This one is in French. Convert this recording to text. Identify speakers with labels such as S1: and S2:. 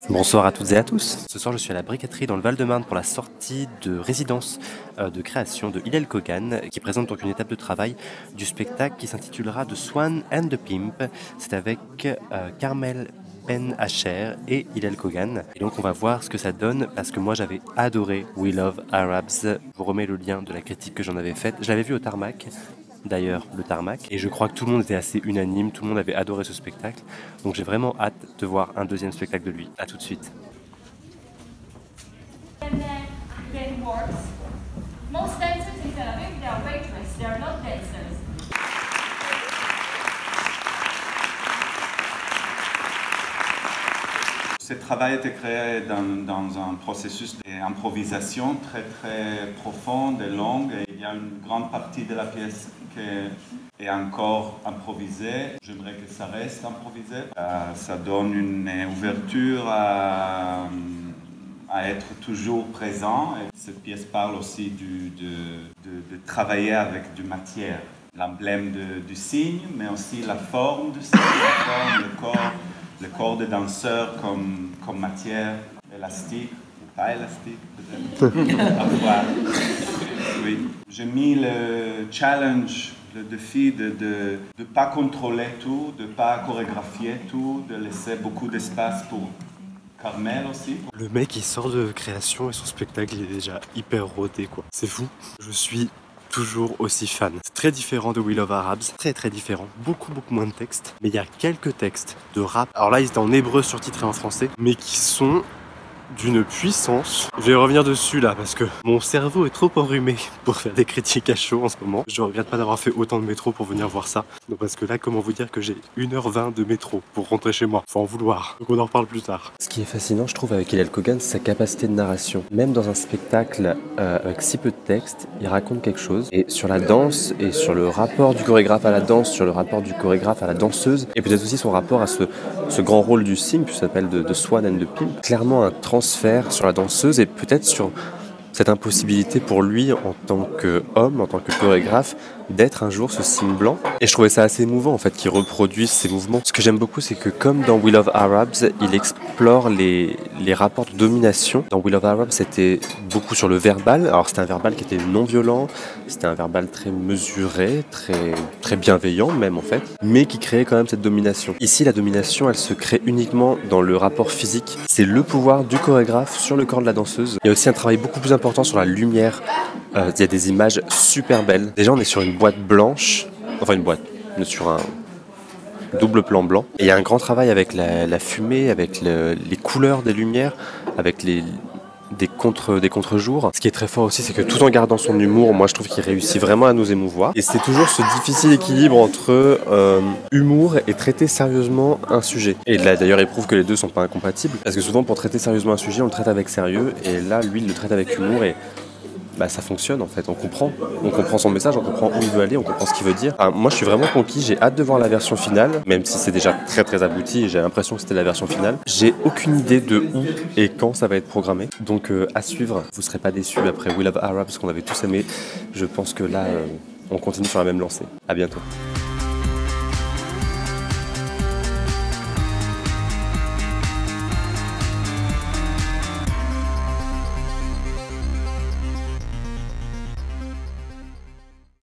S1: Bonsoir à toutes et à tous. Ce soir, je suis à la Briqueterie dans le Val-de-Marne pour la sortie de résidence de création de Hillel Kogan, qui présente donc une étape de travail du spectacle qui s'intitulera The Swan and the Pimp. C'est avec Carmel Ben Asher et Hillel Kogan. Et donc on va voir ce que ça donne parce que moi j'avais adoré We Love Arabs. Je vous remets le lien de la critique que j'en avais faite. Je l'avais vu au Tarmac. D'ailleurs, le Tarmac. Et je crois que tout le monde était assez unanime, tout le monde avait adoré ce spectacle. Donc j'ai vraiment hâte de voir un deuxième spectacle de lui. A tout de suite.
S2: Ce travail a été créé dans un processus d'improvisation très très profond et long. Et il y a une grande partie de la pièce qui est encore improvisée. J'aimerais que ça reste improvisé. Ça donne une ouverture à être toujours présent. Et cette pièce parle aussi de travailler avec du matière. L'emblème du signe, mais aussi la forme du signe, la forme, le corps des danseurs comme matière élastique, ou pas élastique peut-être, parfois. Oui. J'ai mis le challenge, le défi de ne pas contrôler tout, de ne pas chorégraphier tout, de laisser beaucoup d'espace pour Carmel aussi.
S1: Le mec il sort de création et son spectacle il est déjà hyper rodé quoi. C'est fou. Je suis toujours aussi fan. C'est très différent de We Love Arabs, très différent, beaucoup moins de textes, mais il y a quelques textes de rap. Alors là, ils étaient en hébreu surtitrés en français, mais qui sont d'une puissance. Je vais revenir dessus là parce que mon cerveau est trop enrhumé pour faire des critiques à chaud en ce moment. Je regrette pas d'avoir fait autant de métro pour venir voir ça. Donc parce que là, comment vous dire que j'ai 1h20 de métro pour rentrer chez moi. Faut en vouloir. Donc on en reparle plus tard. Ce qui est fascinant, je trouve, avec Hillel Kogan, c'est sa capacité de narration. Même dans un spectacle avec si peu de texte, il raconte quelque chose. Et sur la danse et sur le rapport du chorégraphe à la danse, sur le rapport du chorégraphe à la danseuse, et peut-être aussi son rapport à ce grand rôle du cygne qui s'appelle de Swan and the Pimp. Clairement un transfert sur la danseuse et peut-être sur cette impossibilité pour lui en tant qu'homme, en tant que chorégraphe, d'être un jour ce cygne blanc. Et je trouvais ça assez émouvant en fait qu'il reproduise ces mouvements. Ce que j'aime beaucoup, c'est que comme dans We Love Arabs, il explore les rapports de domination. Dans We Love Arabs, c'était beaucoup sur le verbal. Alors c'était un verbal qui était non violent, c'était un verbal très mesuré, très bienveillant même en fait, mais qui créait quand même cette domination. Ici, la domination, elle se crée uniquement dans le rapport physique. C'est le pouvoir du chorégraphe sur le corps de la danseuse. Il y a aussi un travail beaucoup plus important sur la lumière. Il y a des images super belles. Déjà, on est sur une boîte blanche, enfin une boîte, on est sur un double plan blanc. Et il y a un grand travail avec la fumée, avec les couleurs des lumières, avec des contre-jours. Ce qui est très fort aussi, c'est que tout en gardant son humour, moi je trouve qu'il réussit vraiment à nous émouvoir. Et c'est toujours ce difficile équilibre entre humour et traiter sérieusement un sujet. Et là d'ailleurs il prouve que les deux sont pas incompatibles. Parce que souvent pour traiter sérieusement un sujet, on le traite avec sérieux. Et là lui il le traite avec humour et ça fonctionne en fait, on comprend son message, on comprend où il veut aller, on comprend ce qu'il veut dire. Moi je suis vraiment conquis, j'ai hâte de voir la version finale, même si c'est déjà très abouti et j'ai l'impression que c'était la version finale. J'ai aucune idée de où et quand ça va être programmé, donc à suivre. Vous serez pas déçus après We Love Arabs qu'on avait tous aimé. Je pense que là on continue sur la même lancée. À bientôt.